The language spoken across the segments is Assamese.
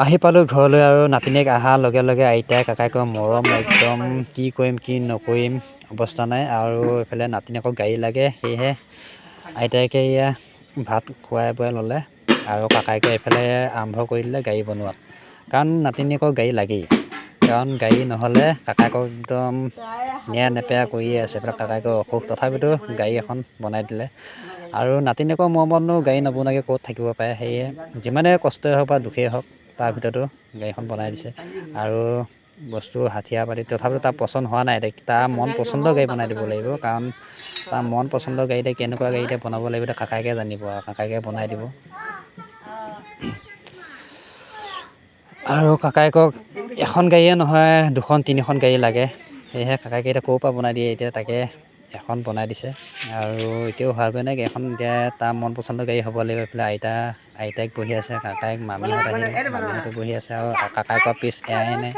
আহি পালোঁ ঘৰলৈ আৰু নাতিনীয়েক অহাৰ লগে লগে আইতাই কাকায়েকৰ মৰম একদম কি কৰিম কি নকৰিম অৱস্থা নাই। আৰু এইফালে নাতিনীয়েকক গাড়ী লাগে, সেয়েহে আইতাকে এয়া ভাত খুৱাই বোৱাই ল'লে আৰু কাকায়েকে এইফালে আৰম্ভ কৰি দিলে গাড়ী বনোৱাত। কাৰণ নাতিনীয়েকক গাড়ী লাগেই, কাৰণ গাড়ী নহ'লে কাকায়েকক একদম নেৰা নেপেৰা কৰিয়ে আছে। এইফালে কাকায়েকৰ অসুখ, তথাপিতো গাড়ী এখন বনাই দিলে। আৰু নাতিনীয়েকৰ মৰমতনো গাড়ী নবনোৱাকৈ ক'ত থাকিব পাৰে, সেয়ে যিমানে কষ্টই হওক বা দুখেই হওক তাৰ ভিতৰতো গাড়ীখন বনাই দিছে। আৰু বস্তু হাথিয়াৰ পাতি তথাপিতো তাৰ পচন্দ হোৱা নাই, তাৰ মন পচন্দৰ গাড়ী বনাই দিব লাগিব। কাৰণ তাৰ মন পচন্দৰ গাড়ীতে কেনেকুৱা গাড়ীতে বনাব লাগিব কাকায়েকে জানিব আৰু কাকায়েকে বনাই দিব। আৰু কাকায়েকক এখন গাড়ীয়ে নহয় 2খন 3খন গাড়ী লাগে, সেয়েহে কাকায়েকে এতিয়া ক'ৰ পৰা বনাই দিয়ে, এতিয়া তাকে এখন বনাই দিছে। আৰু এতিয়াও হোৱাগৈ নাই গাড়ীখন, এতিয়া তাৰ মন পচন্দৰ গাড়ী হ'ব লাগিব। এইফালে আইতাক বহি আছে, কাকায়েক মামীহঁত আহিলে, মামীহঁতো বহি আছে আৰু কাকায়েকৰ পিছ এৰাই নাই,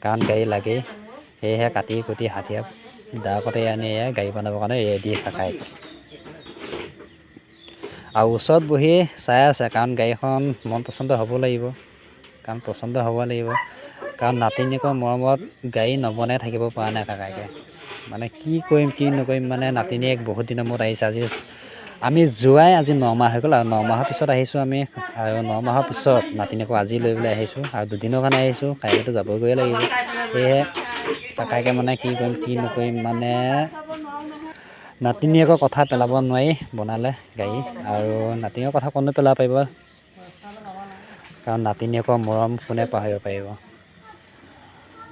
কাৰণ গাড়ী লাগেই। সেয়েহে কাটি কুটি হাথিয়াৰ দা কটাৰী আনি গাড়ী বনাবৰ কাৰণে ৰেডি কাকায়েক। আৰু ওচৰত বহি চাই আছে, কাৰণ গাড়ীখন মন পচন্দ হ'ব লাগিব, কাৰণ পচন্দ হ'ব লাগিব। কাৰণ নাতিনীয়েকৰ মৰমত গাড়ী নবনাই থাকিব পৰা নাই কাকায়েকে। মানে কি কৰিম কি নকৰিম, মানে নাতিনীয়েক বহুত দিনৰ মূৰত আহিছে। আমি যোৱাই আজি 9 মাহ হৈ গ'ল, আৰু 9 মাহৰ পিছত আহিছোঁ আমি, আৰু 9 মাহৰ পিছত নাতিনীয়েকক আজি লৈ পেলাই আহিছোঁ। আৰু দুদিনৰ কাৰণে আহিছোঁ, কাইলৈতো যাবগৈ লাগিব। সেয়েহে কাকায়েকে মানে কি কৰিম কি নকৰিম, মানে নাতিনীয়েকৰ কথা পেলাব নোৱাৰি বনালে গাড়ী। আৰু নাতিনীয়েকৰ কথা কোনে পেলাব পাৰিব, কাৰণ নাতিনীয়েকৰ মৰম কোনে পাহৰিব পাৰিব।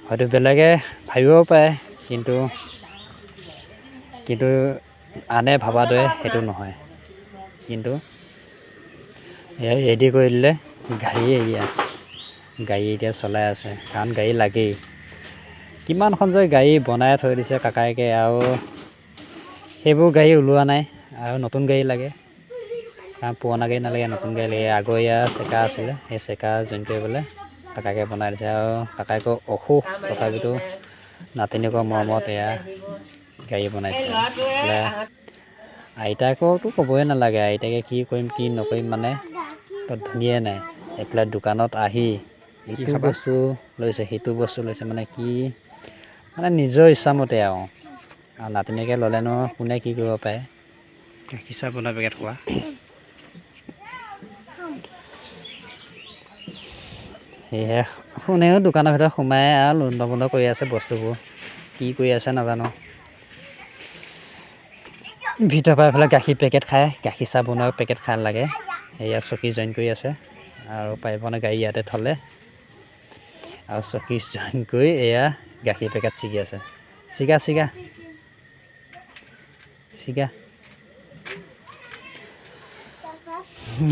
হয়তো বেলেগে ভাবিবও পাৰে, কিন্তু আনে ভবাৰ দৰে সেইটো নহয়। কিন্তু এয়া ৰেডি কৰি দিলে গাড়ী এতিয়া চলাই আছে, কাৰণ গাড়ী লাগেই। কিমানখন যে গাড়ী বনাই থৈ দিছে কাকায়েকে, আৰু সেইবোৰ গাড়ী ওলোৱা নাই, আৰু নতুন গাড়ী লাগে। কাৰণ পুৰণা গাড়ী নালাগে, নতুন গাড়ী লাগে। আগৰ চেকা আছিলে, সেই চেকা জইন কৰিবলৈ কাকায়েকে বনাই দিছে। আৰু কাকায়েকৰ অসুখ, তথাপিতো নাতিনীয়েকৰ মৰমত এয়া গাড়ী বনাইছে। আইতাকৰতো ক'বই নালাগে, আইতাকে কি কৰিম কি নকৰিম মানে ধনীয়ে নাই। এইফালে দোকানত আহি ইটো বস্তু লৈছে সিটো বস্তু লৈছে, মানে কি মানে নিজৰ ইচ্ছামতে আৰু নাতিনীয়েকে ল'লেনো কোনে কি কৰিব পাৰে। হিচাপ বনোৱা পেকেট খোৱা সেয়েহে কোনেও দোকানৰ ভিতৰত সোমাই আৰু লুণ্ড বন্ধ কৰি আছে বস্তুবোৰ, কি কৰি আছে নাজানো। ভিতৰৰ পৰা এইফালে গাখীৰ পেকেট খায়, গাখীৰ চাহ বনোৱা পেকেট খাই লাগে। এয়া চকী জইন কৰি আছে, আৰু পাৰিবনে গাড়ী ইয়াতে থ'লে, আৰু চকী জইন কৰি এয়া গাখীৰ পেকেট ছিগি আছে। ছিগা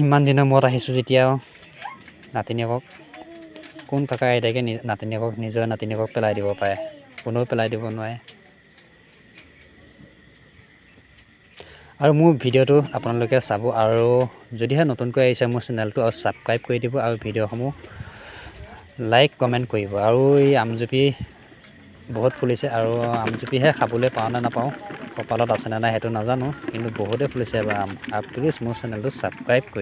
ইমান দিনৰ মূৰত আহিছোঁ যেতিয়া, নাতিনীয়েকক কোন কাকা আইতাকে নিজৰ নাতিনীয়েকক পেলাই দিব পাৰে, কোনেও পেলাই দিব নোৱাৰে। আৰু মোৰ ভিডিঅ'টো আপোনালোকে চাব, আৰু যদিহে নতুনকৈ আহিছে মোৰ চেনেলটো, আৰু ছাবস্ক্ৰাইব কৰি দিব, আৰু ভিডিঅ'সমূহ লাইক কমেণ্ট কৰিব। আৰু এই আমজোপি বহুত ফুলিছে, আৰু আমজোপিহে খাবলৈ পাওঁ নে নাপাওঁ, কপালত আছেনে নাই সেইটো নাজানো, কিন্তু বহুতেই ফুলিছে এবাৰ আম। প্লিজ মোৰ চেনেলটো ছাবস্ক্ৰাইব কৰি